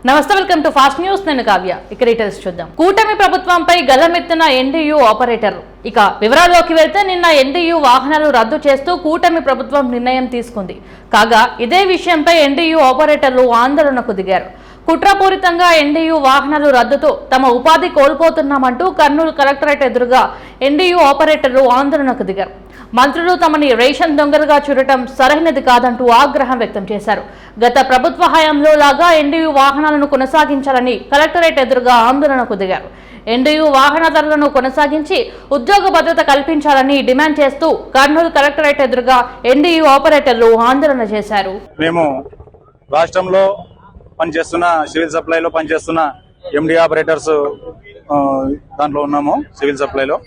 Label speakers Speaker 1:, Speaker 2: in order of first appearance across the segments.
Speaker 1: నమస్తే, welcome to fast news. నేను కావ్య. ఇక డీటెయిల్స్ చూద్దాం. కూటమి ప్రభుత్వంపై గలమెత్తిన ఎన్డీయూ ఆపరేటర్. ఇక వివరాల్లోకి వెళ్తే నిన్న ఎన్డీయూ వాహనాలు రద్దు చేస్తూ కూటమి ప్రభుత్వం నిర్ణయం తీసుకుంది. కాగా ఇదే విషయంపై ఎన్డీయూ ఆపరేటర్లు ఆందోళనకు దిగారు. కుట్రపూరితంగా ఎన్డీయూ వాహనాలు రద్దుతో తమ ఉపాధి కోల్పోతున్నామంటూ కర్నూలు కలెక్టరేట్ ఎదురుగా ఎన్డీయూ ఆపరేటర్లు ఆందోళనకు దిగారు. మంత్రులు తమని రేషన్ దొంగలుగా చూడటం సరైనది కాదంటూ ఆగ్రహం వ్యక్తం చేశారు. గత ప్రభుత్వ హయాంలో లాగా ఎన్డీయూ వాహనాలను కొనసాగించాలని కలెక్టరేట్ ఎదురుగా ఆందోళనకు దిగారు. ఎన్డీయూ వాహనదారులను కొనసాగించి ఉద్యోగ భద్రత కల్పించాలని డిమాండ్ చేస్తూ కర్నూలు కలెక్టరేట్ ఎదురుగా ఎన్డీయూ ఆపరేటర్లు ఆందోళన చేశారు.
Speaker 2: మేము రాష్ట్రంలో పనిచేస్తున్న సివిల్ సప్లైలో పనిచేస్తున్న ఎండి ఆపరేటర్స్ దాంట్లో ఉన్నాము. సివిల్ సప్లైలో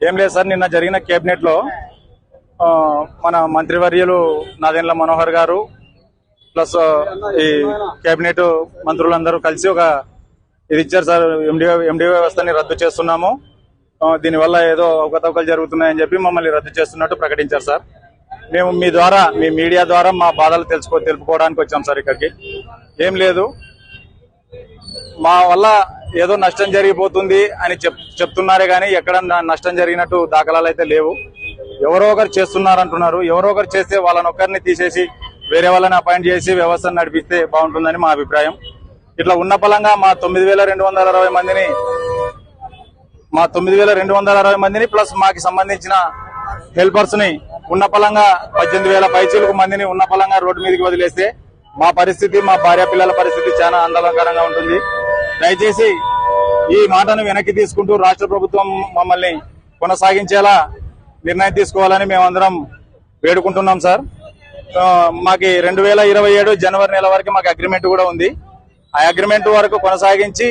Speaker 2: ఏం లేదు సార్, నిన్న జరిగిన కేబినెట్ లో మన మంత్రివర్యులు నాదెండ్ల మనోహర్ గారు ప్లస్ ఈ కేబినెట్ మంత్రులందరూ కలిసి ఒక ఇది ఇచ్చారు సార్. ఎండి వ్యవస్థని రద్దు చేస్తున్నాము, దీనివల్ల ఏదో అవకతవకలు జరుగుతున్నాయని చెప్పి మమ్మల్ని రద్దు చేస్తున్నట్టు ప్రకటించారు సార్. మేము మీ ద్వారా, మీ మీడియా ద్వారా మా బాధలు తెలుపుకోవడానికి వచ్చాం సార్. ఇక్కడికి ఏం లేదు, మా వల్ల ఏదో నష్టం జరిగిపోతుంది అని చెప్తున్నారే కానీ ఎక్కడ నష్టం జరిగినట్టు దాఖలాలు అయితే లేవు. ఎవరో ఒకరు చేస్తున్నారంటున్నారు. ఎవరో ఒకరు చేస్తే వాళ్ళని ఒకరిని తీసేసి వేరే వాళ్ళని అపాయింట్ చేసి వ్యవస్థను నడిపిస్తే బాగుంటుందని మా అభిప్రాయం. ఇట్లా ఉన్న పలంగా మా 9,260 మందిని ప్లస్ మాకు సంబంధించిన హెల్పర్స్ ని ఉన్న పలంగా 18,000 పైచీలకు మందిని ఉన్న పలంగా రోడ్డు మీదకి వదిలేస్తే మా పరిస్థితి, మా భార్య పిల్లల పరిస్థితి చాలా ఆందోళనకరంగా ఉంటుంది. దయచేసి ఈ మాటను వెనక్కి తీసుకుంటూ రాష్ట్ర ప్రభుత్వం మమ్మల్ని కొనసాగించేలా నిర్ణయం తీసుకోవాలని మేమందరం వేడుకుంటున్నాం సార్. మాకు 2027 జనవరి నెల వరకు మాకు అగ్రిమెంట్ కూడా ఉంది. ఆ అగ్రిమెంట్ వరకు కొనసాగించి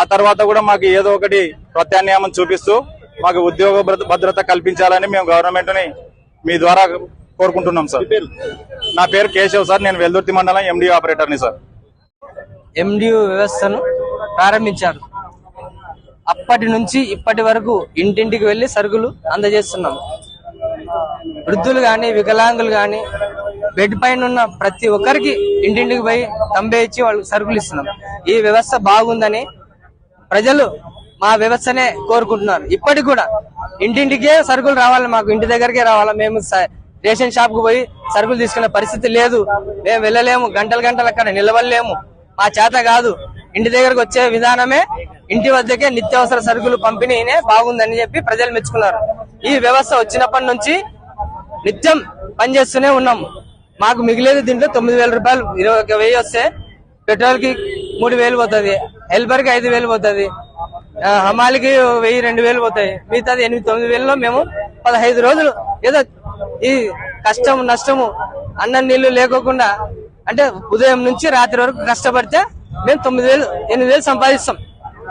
Speaker 2: ఆ తర్వాత కూడా మాకు ఏదో ఒకటి ప్రత్యామ్నాయం చూపిస్తూ మాకు ఉద్యోగ భద్రత కల్పించాలని మేము గవర్నమెంట్ ని మీ ద్వారా కోరుకుంటున్నాం సార్. నా పేరు కేశవ్ సార్, నేను వెల్దుర్తి మండలం ఎండియూ ఆపరేటర్ని సార్.
Speaker 3: ఎండియూ వ్యవస్థను ప్రారంభించారు. అప్పటి నుంచి ఇప్పటి వరకు ఇంటింటికి వెళ్లి సరుకులు అందజేస్తున్నాం. వృద్ధులు గాని, వికలాంగులు గాని, బెడ్ పైన ఉన్న ప్రతి ఒక్కరికి ఇంటింటికి పోయి తంబే ఇచ్చి వాళ్ళకి సరుకులు ఇస్తున్నాం. ఈ వ్యవస్థ బాగుందని ప్రజలు మా వ్యవస్థనే కోరుకుంటున్నారు. ఇప్పటికి కూడా ఇంటింటికే సరుకులు రావాలి, మాకు ఇంటి దగ్గరికే రావాలా. మేము రేషన్ షాప్ కు పోయి సరుకులు తీసుకునే పరిస్థితి లేదు. మేము వెళ్ళలేము, గంటలు అక్కడ నిలవలేము, మా చేత కాదు. ఇంటి దగ్గరకు వచ్చే విధానమే, ఇంటి వద్దకే నిత్యావసర సరుకులు పంపిణీనే బాగుందని చెప్పి ప్రజలు మెచ్చుకున్నారు. ఈ వ్యవస్థ వచ్చినప్పటి నుంచి నిత్యం పనిచేస్తూనే ఉన్నాం. మాకు మిగిలేదు దీంట్లో 9,000 రూపాయలు. 21,000 వస్తే పెట్రోల్ కి 3,000 పోతుంది, హెల్పర్ కి 5,000 పోతుంది, హమాలికి 1,000-2,000 పోతాయి. మిగతాది 8-9,000లో మేము 15 రోజులు ఏదో ఈ కష్టం నష్టము అన్నం నీళ్లు లేకోకుండా, అంటే ఉదయం నుంచి రాత్రి వరకు కష్టపడితే మేము 9,000-8,000 సంపాదిస్తాం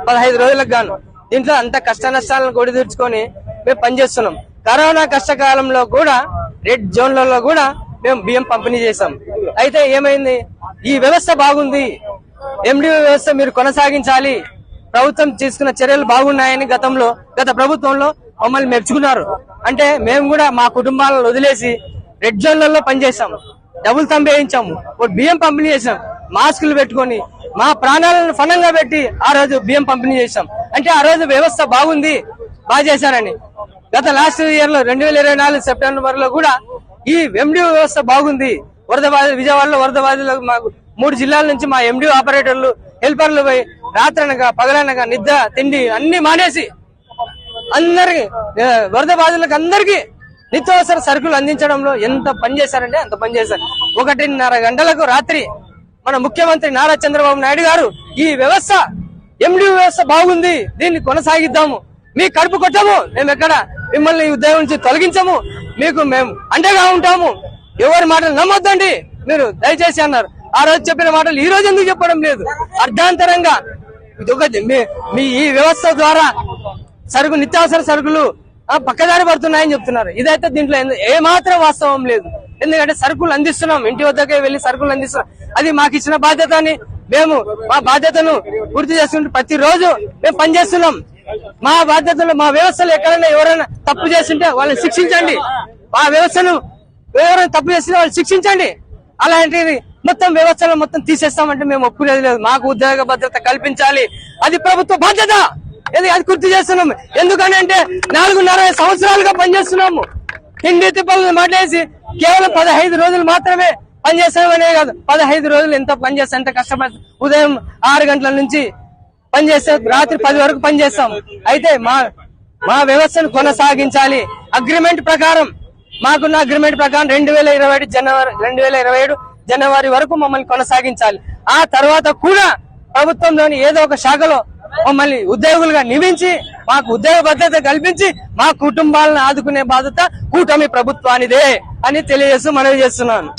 Speaker 3: 15 రోజులకు గాను. దీంట్లో అంత కష్ట నష్టాలను కొడి తీర్చుకొని మేము పనిచేస్తున్నాం. కరోనా కష్టకాలంలో కూడా రెడ్ జోన్లలో కూడా మేము బియ్యం పంపిణీ చేశాం. అయితే ఏమైంది, ఈ వ్యవస్థ బాగుంది, ఎండి వ్యవస్థ మీరు కొనసాగించాలి, ప్రభుత్వం తీసుకున్న చర్యలు బాగున్నాయని గత ప్రభుత్వంలో మమ్మల్ని మెచ్చుకున్నారు. అంటే మేము కూడా మా కుటుంబాలను వదిలేసి రెడ్ జోన్లలో పనిచేసాం, డబుల్ తంబు వేయించాము, బియ్యం పంపిణీ చేసాం, మాస్కులు పెట్టుకొని మా ప్రాణాలను ఫలంగా పెట్టి ఆ రోజు బియ్యం పంపిణీ చేశాం. అంటే ఆ రోజు వ్యవస్థ బాగుంది, బాగా చేశారని. గత లాస్ట్ ఇయర్ లో 2024 సెప్టెంబర్ లో కూడా ఈ ఎండి వ్యవస్థ బాగుంది. విజయవాడలో వరద బాధితులకు మాకు 3 జిల్లాల నుంచి మా ఎండి ఆపరేటర్లు, హెల్పర్లు పోయి రాత్రనగా పగలనగా నిద్ర తిండి అన్ని మానేసి అందరికి వరద బాధితులకు అందరికీ నిత్యావసర సరుకులు అందించడంలో ఎంత పని చేశారంటే అంత పని చేశారు. 1:30 గంటలకు రాత్రి మన ముఖ్యమంత్రి నారా చంద్రబాబు నాయుడు గారు ఈ వ్యవస్థ, ఎండి వ్యవస్థ బాగుంది, దీన్ని కొనసాగిద్దాము, మీ కడుపు కొట్టము, మేము ఎక్కడ మిమ్మల్ని ఈ ఉద్యోగం నుంచి తొలగించము, మీకు మేము అండగా ఉంటాము, ఎవరి మాటలు నమ్మొద్దండి మీరు దయచేసి అన్నారు. ఆ రోజు చెప్పిన మాటలు ఈ రోజు ఎందుకు చెప్పడం లేదు? అర్ధాంతరంగా మీ ఈ వ్యవస్థ ద్వారా నిత్యావసర సరుకులు పక్కదారి పడుతున్నాయని చెప్తున్నారు. ఇదైతే దీంట్లో ఏమాత్రం వాస్తవం లేదు. ఎందుకంటే సరుకులు అందిస్తున్నాం, ఇంటి వద్దకే వెళ్లి సరుకులు అందిస్తున్నాం. అది మాకు ఇచ్చిన బాధ్యత అని మేము మా బాధ్యతను పూర్తి చేసుకుంటూ ప్రతిరోజు మేము పనిచేస్తున్నాం. మా బాధ్యతలు, మా వ్యవస్థలు ఎక్కడైనా ఎవరైనా తప్పు చేస్తుంటే వాళ్ళని శిక్షించండి, మా వ్యవస్థను ఎవరైనా తప్పు చేస్తే వాళ్ళు శిక్షించండి. అలాంటిది మొత్తం వ్యవస్థలను మొత్తం తీసేస్తామంటే మేము ఒప్పుకునేది లేదు. మాకు ఉద్యోగ భద్రత కల్పించాలి, అది ప్రభుత్వ బాధ్యత. అది గుర్తు చేస్తున్నాము. ఎందుకని అంటే 4.5 సంవత్సరాలుగా పనిచేస్తున్నాము. తిండి తిప్పలు మాట్లాడేసి కేవలం 15 రోజులు మాత్రమే పనిచేస్తామనే కాదు, 15 రోజులు ఎంత పనిచేస్తాం, ఎంత కష్టపడి ఉదయం 6 గంటల నుంచి పనిచేస్తే రాత్రి 10 వరకు పనిచేస్తాం. అయితే మా వ్యవస్థను కొనసాగించాలి. అగ్రిమెంట్ ప్రకారం, మాకున్న అగ్రిమెంట్ ప్రకారం 2027 జనవరి వరకు మమ్మల్ని కొనసాగించాలి. ఆ తర్వాత కూడా ప్రభుత్వంలోని ఏదో ఒక శాఖలో మమ్మల్ని ఉద్యోగులుగా నియమించి మాకు ఉద్యోగ భద్రత కల్పించి మా కుటుంబాలను ఆదుకునే బాధ్యత కూటమి ప్రభుత్వానిదే అని తెలియజేస్తూ మనవి చేస్తున్నాను.